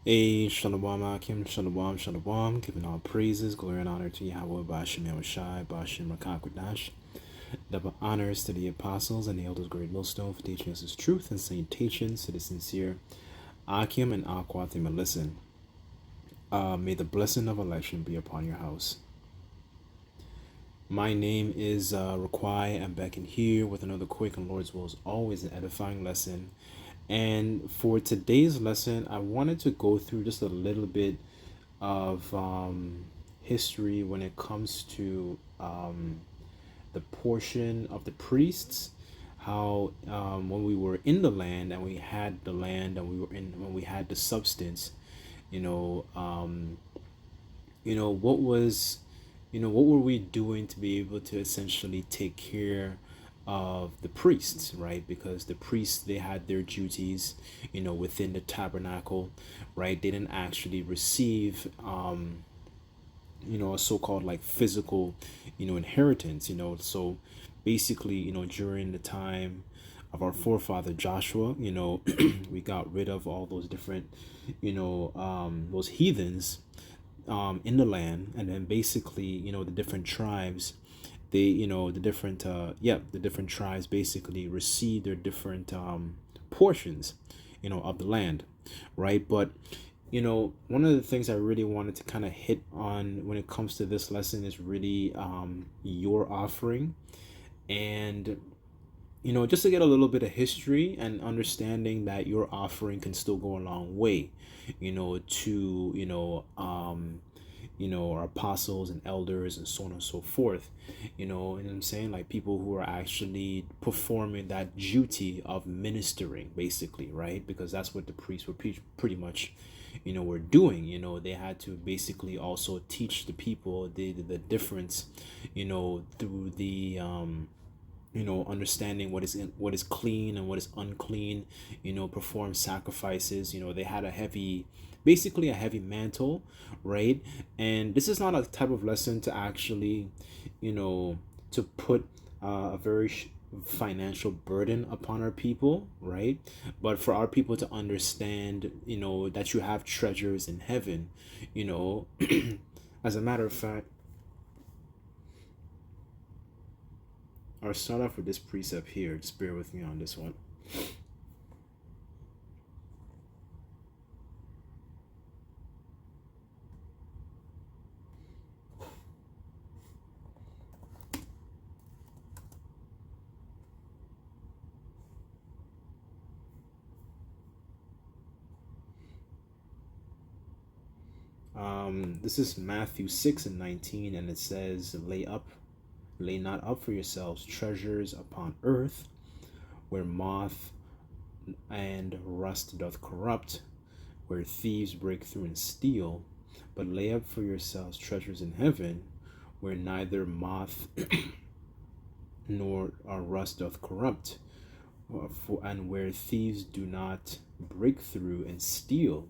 A Shalom Akim, Shalom, Shalom, giving all praises, glory, and honor to Yahweh, Bashim Yahushai, Bashim Rakakwadash. Double honors to the apostles and the elders, great millstone, for teaching us his truth and salutations to the sincere Akim and Akwathim and listen. May the blessing of election be upon your house. My name is Raquai. I'm back in here with another quick and Lord's will is always an edifying lesson. And for today's lesson, I wanted to go through just a little bit of history when it comes to the portion of the priests, how when we were in the land and we had the land and we were in when we had the substance, you know, um, what was, what were we doing to be able to essentially take care of the priests, right? Because the priests, they had their duties, within the tabernacle, right? They didn't actually receive a so-called like physical, inheritance, so basically, during the time of our forefather Joshua, we got rid of all those different, those heathens in the land. And then basically, the different tribes, they, the different tribes basically receive their different portions, of the land, right? But one of the things I really wanted to kind of hit on when it comes to this lesson is really your offering. And just to get a little bit of history and understanding that your offering can still go a long way, to our apostles and elders and so on and so forth, and I'm saying, like, people who are actually performing that duty of ministering, basically, right? Because that's what the priests were pretty much, were doing. They had to basically also teach the people the difference, through the understanding what is clean and what is unclean, perform sacrifices. They had basically a heavy mantle, right? And this is not a type of lesson to actually, to put a very financial burden upon our people, right? But for our people to understand, that you have treasures in heaven, as a matter of fact, I'll start off with this precept here. Just bear with me on this one. This is Matthew 6 and 19, and it says, lay not up for yourselves treasures upon earth, where moth and rust doth corrupt, where thieves break through and steal, but lay up for yourselves treasures in heaven, where neither moth nor rust doth corrupt, and where thieves do not break through and steal.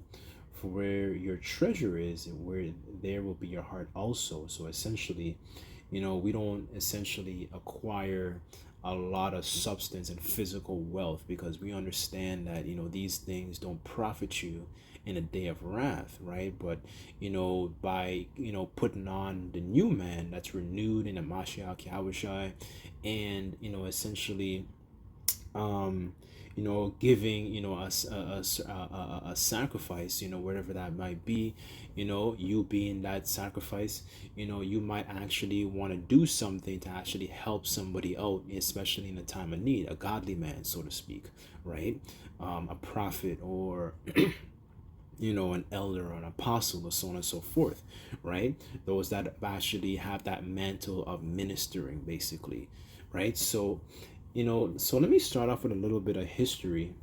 For where your treasure is, where there will be your heart also. So essentially, we don't essentially acquire a lot of substance and physical wealth, because we understand that these things don't profit you in a day of wrath, right? But by putting on the new man that's renewed in the Mashiach Yahushai, and essentially giving, a sacrifice, whatever that might be, you being that sacrifice, you might actually want to do something to actually help somebody out, especially in a time of need, a godly man, so to speak, right? A prophet, or an elder or an apostle, or so on and so forth, right? Those that actually have that mantle of ministering, basically, right? So so let me start off with a little bit of history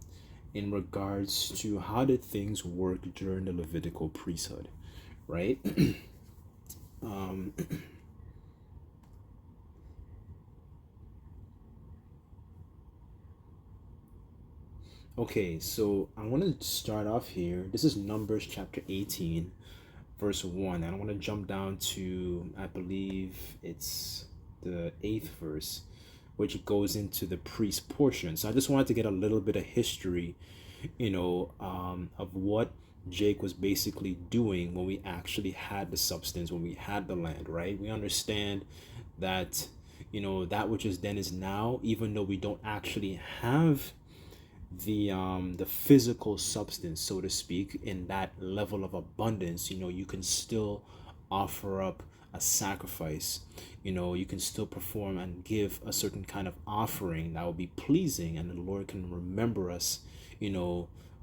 in regards to how did things work during the Levitical priesthood, right? um, okay, so I want to start off here. This is Numbers chapter 18, verse 1. And I want to jump down to, I believe it's the 8th verse, which goes into the priest portion. So I just wanted to get a little bit of history, of what Jake was basically doing when we actually had the substance, when we had the land, right? We understand that, that which is then is now, even though we don't actually have the physical substance, so to speak, in that level of abundance. You can still offer up a sacrifice. You can still perform and give a certain kind of offering that will be pleasing, and the Lord can remember us,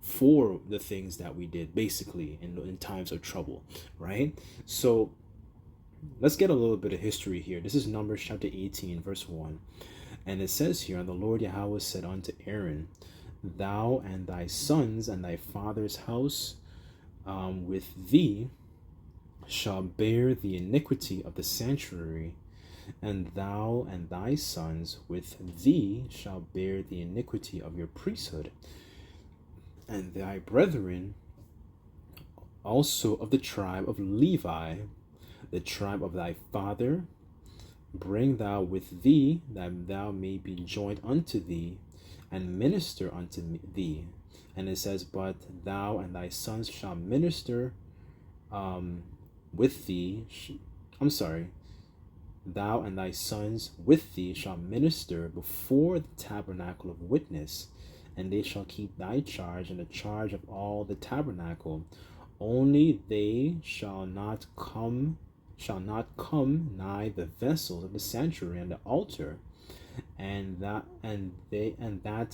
for the things that we did, basically, in times of trouble, right? So let's get a little bit of history here. This is Numbers chapter 18, verse 1. And it says here, and the Lord Yahweh said unto Aaron, thou and thy sons and thy father's house with thee shall bear the iniquity of the sanctuary, and thou and thy sons with thee shall bear the iniquity of your priesthood, and thy brethren also of the tribe of Levi, the tribe of thy father, bring thou with thee, that thou may be joined unto thee, and minister unto thee. And it says, but thou and thy sons shall minister with thee. Thou and thy sons with thee shall minister before the tabernacle of witness, and they shall keep thy charge and the charge of all the tabernacle. Only they shall not come nigh the vessels of the sanctuary and the altar, and that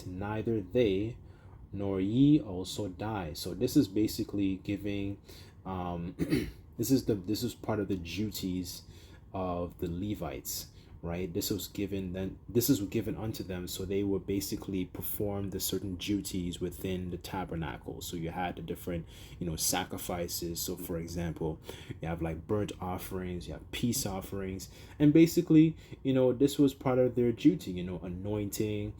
neither they nor ye also die. So this is basically giving this is part of the duties of the Levites, right? This was given unto them, so they would basically perform the certain duties within the tabernacle. So you had the different sacrifices. So for example, you have like burnt offerings, you have peace offerings, and basically this was part of their duty, anointing,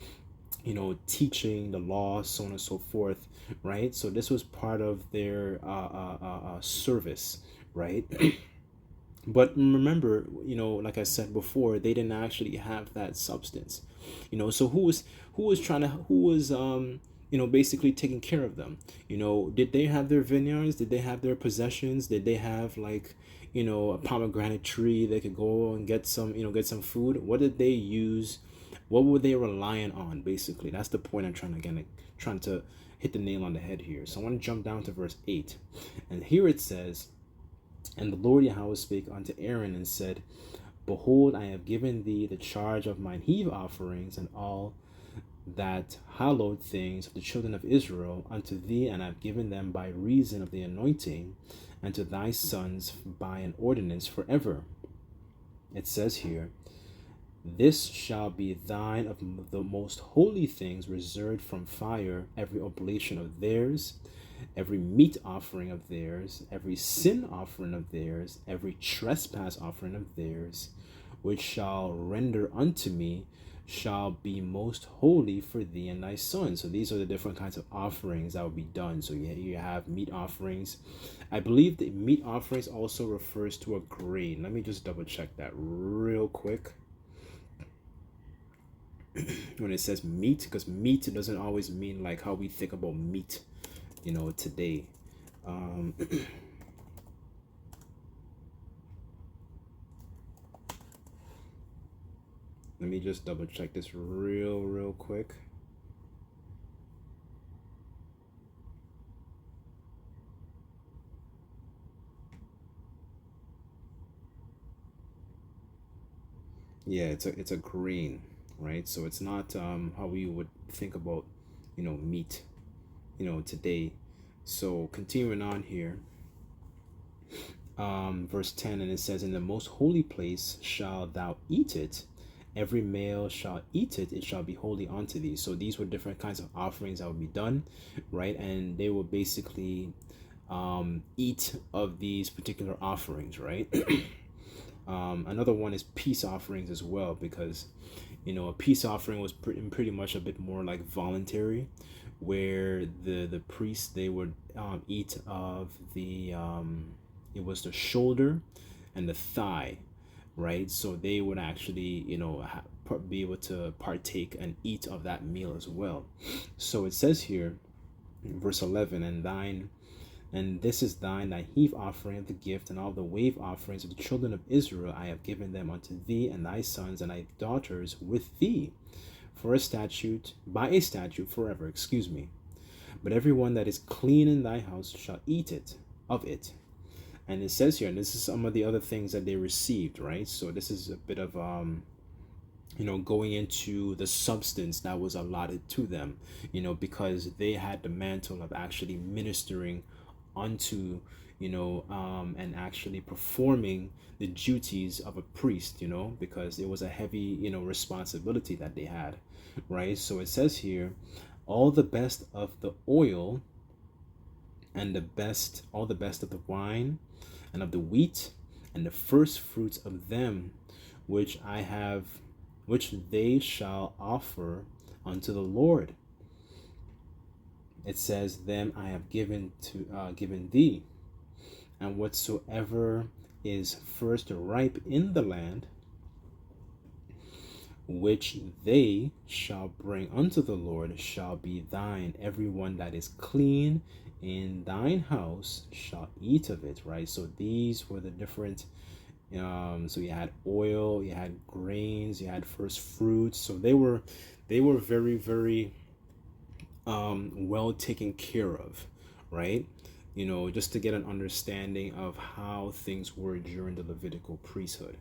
teaching the law, so on and so forth, right? So this was part of their service, right? But remember, like I said before, they didn't actually have that substance. So who was basically taking care of them? Did they have their vineyards? Did they have their possessions? Did they have like, a pomegranate tree they could go and get some food? What did they use? What were they relying on? Basically, that's the point I'm trying to hit the nail on the head here. So I want to jump down to verse 8. And here it says, and the Lord Yahweh spake unto Aaron and said, behold, I have given thee the charge of mine heave offerings and all that hallowed things of the children of Israel unto thee, and I have given them by reason of the anointing, and to thy sons by an ordinance forever. It says here, this shall be thine of the most holy things reserved from fire, every oblation of theirs, every meat offering of theirs, every sin offering of theirs, every trespass offering of theirs, which shall render unto me, shall be most holy for thee and thy son. So these are the different kinds of offerings that will be done. So you have meat offerings. I believe the meat offerings also refers to a grain. Let me just double check that real quick. When it says meat, because meat doesn't always mean like how we think about meat today. Let me just double check this real quick. Yeah, it's a grain, right? So it's not how we would think about meat today. So continuing on here, verse 10, and it says, in the most holy place shalt thou eat it, every male shall eat it, it shall be holy unto thee. So these were different kinds of offerings that would be done, right? And they would basically eat of these particular offerings, right? Another one is peace offerings as well, because a peace offering was pretty much a bit more like voluntary, where the priests, they would eat of the it was the shoulder and the thigh, right? So they would actually be able to partake and eat of that meal as well. So it says here in verse 11, and And this is thine, thy heave offering of the gift, and all the wave offerings of the children of Israel. I have given them unto thee, and thy sons and thy daughters with thee, for a statute, by a statute forever, excuse me. But every one that is clean in thy house shall eat it, of it. And it says here, and this is some of the other things that they received, right? So this is a bit of going into the substance that was allotted to them, because they had the mantle of actually ministering unto, and actually performing the duties of a priest, because it was a heavy, responsibility that they had, right? So it says here, all the best of the oil and all the best of the wine and of the wheat and the first fruits of them which they shall offer unto the Lord. It says, them I have given thee, and whatsoever is first ripe in the land, which they shall bring unto the Lord, shall be thine. Every one that is clean in thine house shall eat of it, right? So these were the different, so you had oil, you had grains, you had first fruits. So they were very, very well taken care of, right? Just to get an understanding of how things were during the Levitical priesthood,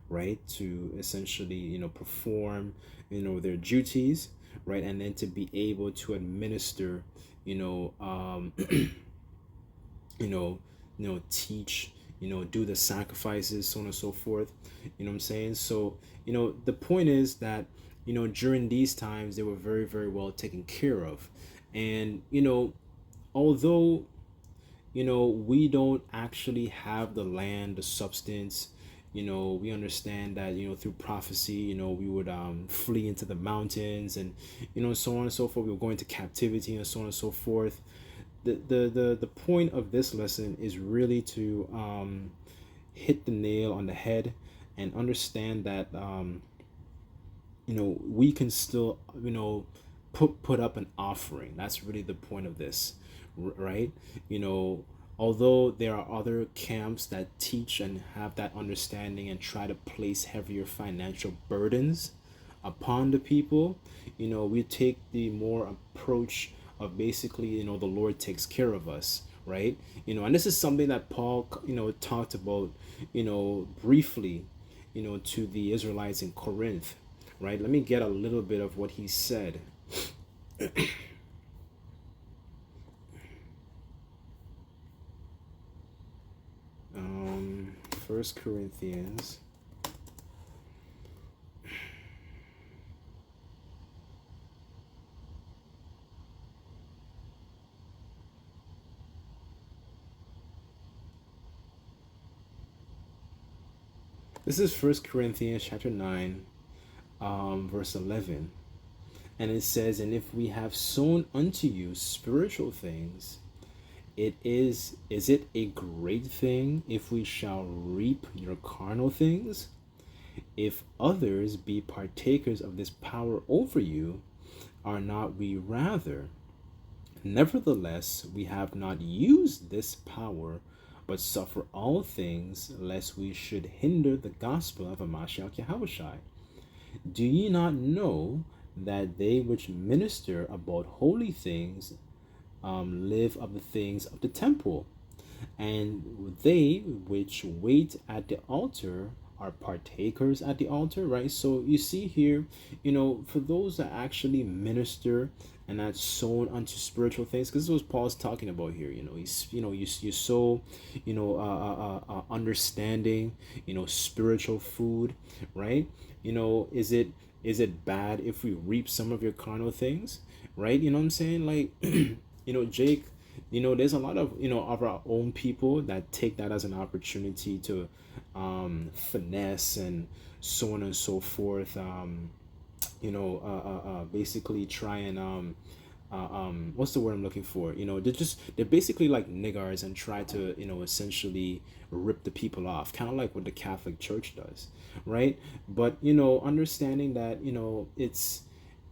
right? To essentially, perform, their duties, right? And then to be able to administer, teach, do the sacrifices, so on and so forth. You know what I'm saying? So, the point is that, during these times, they were very, very well taken care of. And, although, we don't actually have the land, the substance, we understand that, through prophecy, we would flee into the mountains and, so on and so forth. We were going to captivity and so on and so forth. The point of this lesson is really to hit the nail on the head and understand that we can still put up an offering. That's really the point of this, right? Although there are other camps that teach and have that understanding and try to place heavier financial burdens upon the people, we take the more approach of basically, the Lord takes care of us, right? And this is something that Paul, talked about, briefly, to the Israelites in Corinth, right? Let me get a little bit of what he said. First Corinthians. This is First Corinthians chapter 9, verse 11. And it says, and if we have sown unto you spiritual things, is it a great thing if we shall reap your carnal things? If others be partakers of this power over you, are not we rather? Nevertheless, we have not used this power, but suffer all things, lest we should hinder the gospel of Hamashiach Yahushai. Do ye not know that they which minister about holy things live of the things of the temple, and they which wait at the altar are partakers at the altar, right? So you see here, for those that actually minister and that's sown unto spiritual things, because this is what Paul's talking about here. He's you sow, understanding, spiritual food, right? Is it bad if we reap some of your carnal things, right? You know what I'm saying? Like, Jake, there's a lot of, of our own people that take that as an opportunity to finesse and so on and so forth. Basically try and what's the word I'm looking for? They're basically like niggers and try to, essentially rip the people off, kind of like what the Catholic Church does, right? But understanding that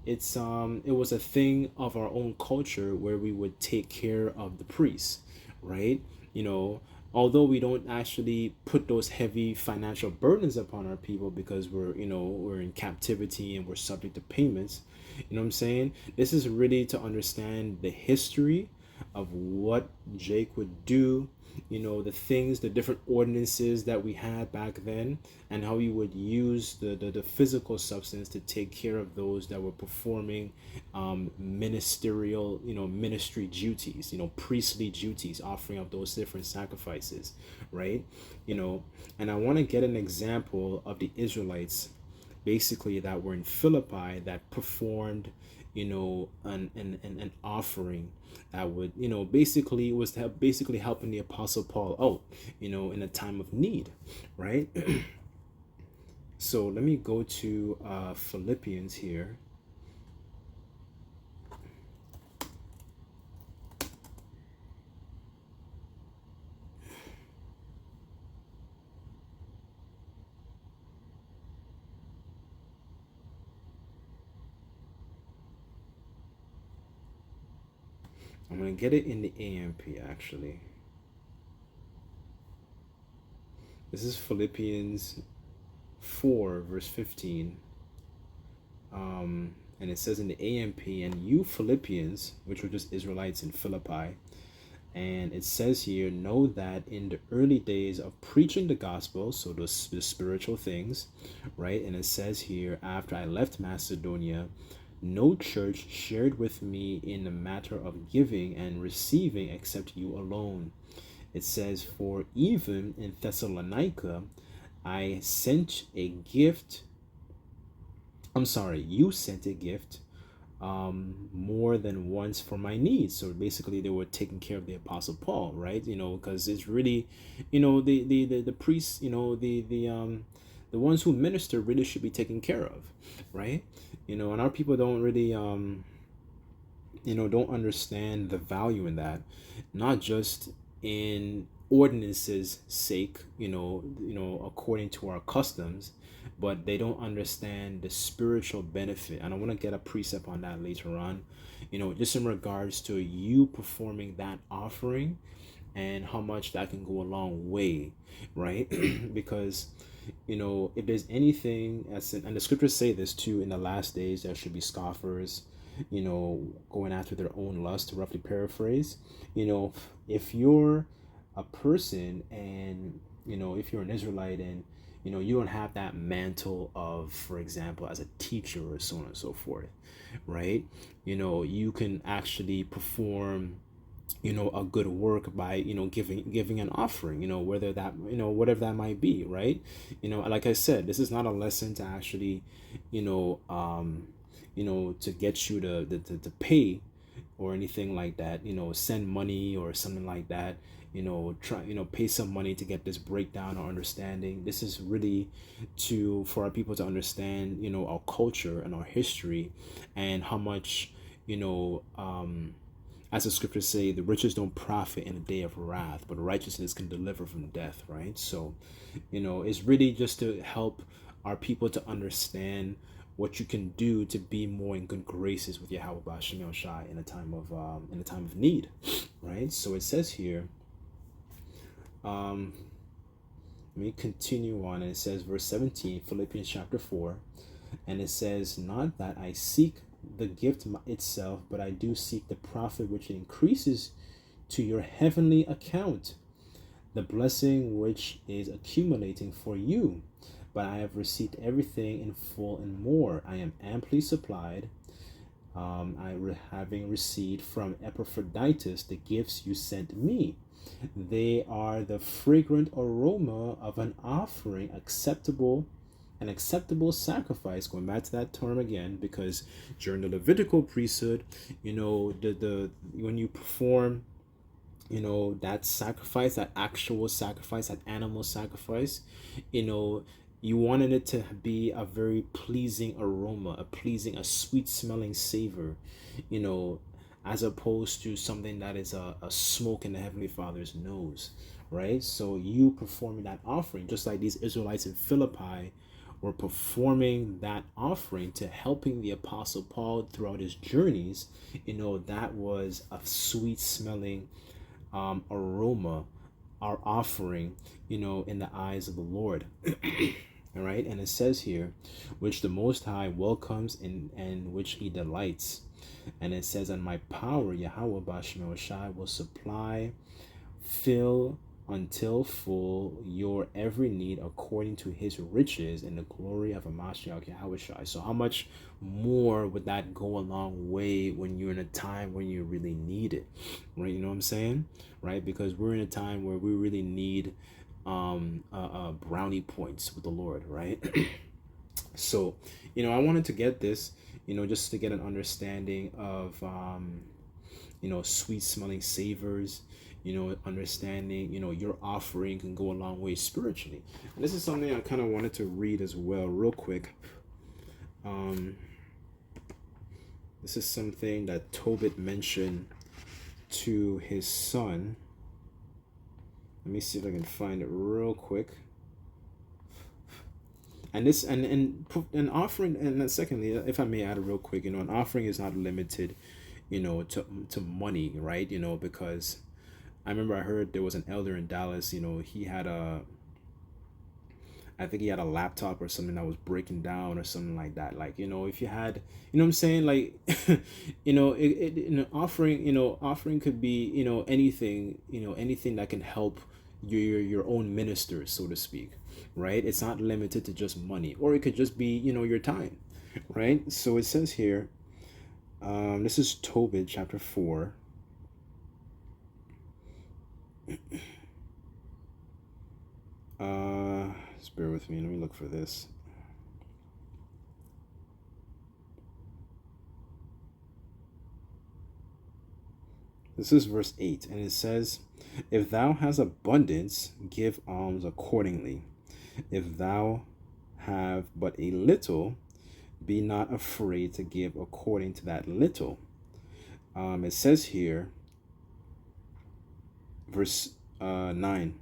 it was a thing of our own culture where we would take care of the priests, right? You know, although we don't actually put those heavy financial burdens upon our people because we're in captivity and we're subject to payments. You know what I'm saying? This is really to understand the history of what Jake would do, the things, the different ordinances that we had back then, and how he would use the physical substance to take care of those that were performing ministerial, ministry duties, priestly duties, offering up those different sacrifices, right? And I want to get an example of the Israelites basically that were in Philippi that performed, an offering that would, basically was basically helping the Apostle Paul out, in a time of need, right? So let me go to Philippians here. I'm going to get it in the AMP actually. This is Philippians 4, verse 15. And it says in the AMP, and you Philippians, which were just Israelites in Philippi, and it says here, know that in the early days of preaching the gospel, so the spiritual things, right? And it says here, after I left Macedonia, no church shared with me in the matter of giving and receiving except you alone. It says, for even in Thessalonica, I sent a gift. You sent a gift more than once for my needs. So basically they were taking care of the Apostle Paul, right? Because it's really, the priests, the ones who minister really should be taken care of, right? And our people don't really don't understand the value in that, not just in ordinances sake, according to our customs, but they don't understand the spiritual benefit. And I want to get a precept on that later on, just in regards to you performing that offering and how much that can go a long way, right? Because if there's anything, and the scriptures say this too, in the last days there should be scoffers, going after their own lust, to roughly paraphrase. If you're a person and if you're an Israelite and you don't have that mantle of, for example, as a teacher or so on and so forth, right? You can actually perform a good work by giving an offering, whether that whatever that might be, right? Like I said, this is not a lesson to actually to get you to pay or anything like that, send money or something like that, pay some money to get this breakdown or understanding. This is really for our people to understand, our culture and our history, and how much, as the scriptures say, the riches don't profit in a day of wrath, but righteousness can deliver from death, right? So, it's really just to help our people to understand what you can do to be more in good graces with Yahweh B'Shem Yahushai in a time of need, right? So it says here, let me continue on, and it says, verse 17, Philippians chapter 4, and it says, not that I seek the gift itself, but I do seek the profit which increases to your heavenly account, the blessing which is accumulating for you. But I have received everything in full and more. I am amply supplied. Having received from Epaphroditus the gifts you sent me. They are the fragrant aroma of an offering an acceptable sacrifice. Going back to that term again, because during the Levitical priesthood, the when you perform that sacrifice, that actual sacrifice, that animal sacrifice, you wanted it to be a very pleasing aroma, a sweet smelling savor, as opposed to something that is a smoke in the Heavenly Father's nose, right? So you performing that offering, just like these Israelites in Philippi were performing that offering to helping the Apostle Paul throughout his journeys, that was a sweet smelling aroma, our offering, in the eyes of the Lord. All right. And it says here, which the Most High welcomes and which he delights. And it says, and my power, Yahweh Bashim Shai, will supply, fill until full your every need according to his riches in the glory of Hamashiach Yahweh Shai. So how much more would that go a long way when you're in a time when you really need it, right? You know what I'm saying, right? Because we're in a time where we really need brownie points with the Lord, right? So I wanted to get this, just to get an understanding of sweet smelling savors, understanding, your offering can go a long way spiritually. And this is something I kind of wanted to read as well, real quick. This is something that Tobit mentioned to his son. Let me see if I can find it real quick. And this and offering, and secondly, if I may add real quick, an offering is not limited, to money, right? Because I remember I heard there was an elder in Dallas, he had I think he had a laptop or something that was breaking down or something like that. Like, if you had, what I'm saying? Like, offering could be, anything, anything that can help your own ministers, so to speak, right? It's not limited to just money, or it could just be, your time, right? So it says here, this is Tobit chapter 4. Just bear with me. Let me look for this. This is verse 8, and it says, if thou hast abundance, give alms accordingly. If thou have but a little, be not afraid to give according to that little. It says here, verse 9,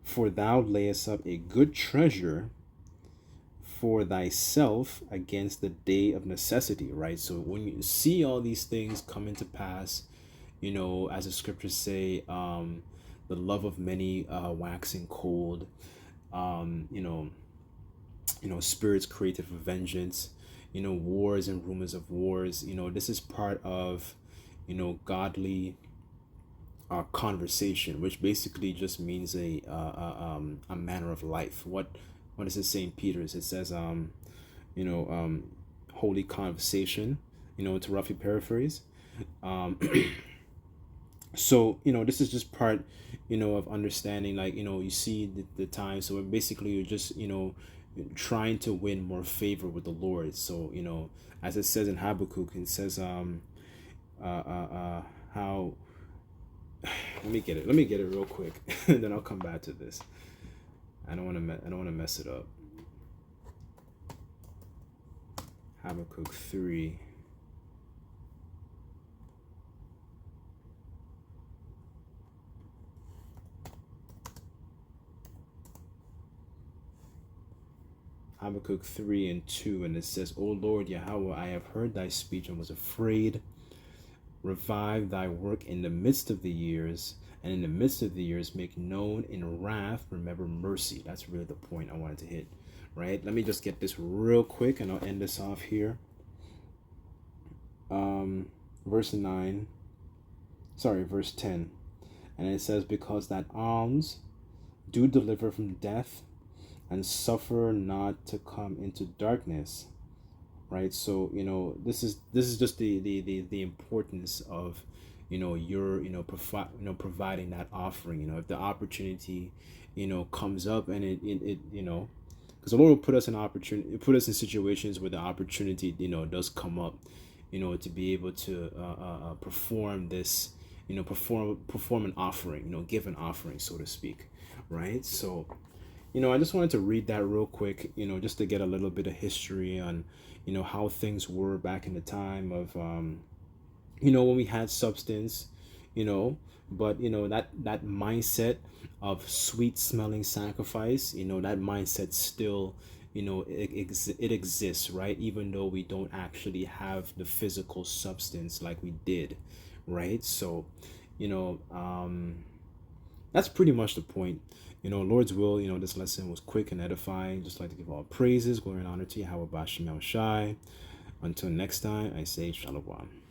for thou layest up a good treasure for thyself against the day of necessity, right? So when you see all these things come into pass, as the scriptures say, the love of many waxing cold, spirits created for vengeance, wars and rumors of wars, this is part of, godly conversation, which basically just means a manner of life. What does it say in Peter's? It says, holy conversation, to roughly paraphrase. So, this is just part, of understanding, like, you see the time. So basically you're just, trying to win more favor with the Lord. So, as it says in Habakkuk, it says, how, let me get it real quick, and then I'll come back to this. I don't want to mess it up. Habakkuk 3. Habakkuk 3 and 2, and it says, O Lord Yahweh, I have heard thy speech and was afraid. Revive thy work in the midst of the years, and in the midst of the years make known in wrath, remember mercy. That's really the point I wanted to hit, right? Let me just get this real quick, and I'll end this off here. Verse 10, and it says, because that alms do deliver from death, and suffer not to come into darkness, right? So this is just the importance of providing that offering. If the opportunity comes up, and it because the Lord will put us in situations where the opportunity does come up, to be able to perform this, perform an offering, give an offering, so to speak, right? So I just wanted to read that real quick, just to get a little bit of history on, how things were back in the time of, when we had substance, but, that mindset of sweet smelling sacrifice, that mindset still, it exists, right? Even though we don't actually have the physical substance like we did, right? So, you know, that's pretty much the point. Lord's will, this lesson was quick and edifying. Just like to give all praises, glory, and honor to Yahweh Bashim Shai. Until next time, I say Shalom.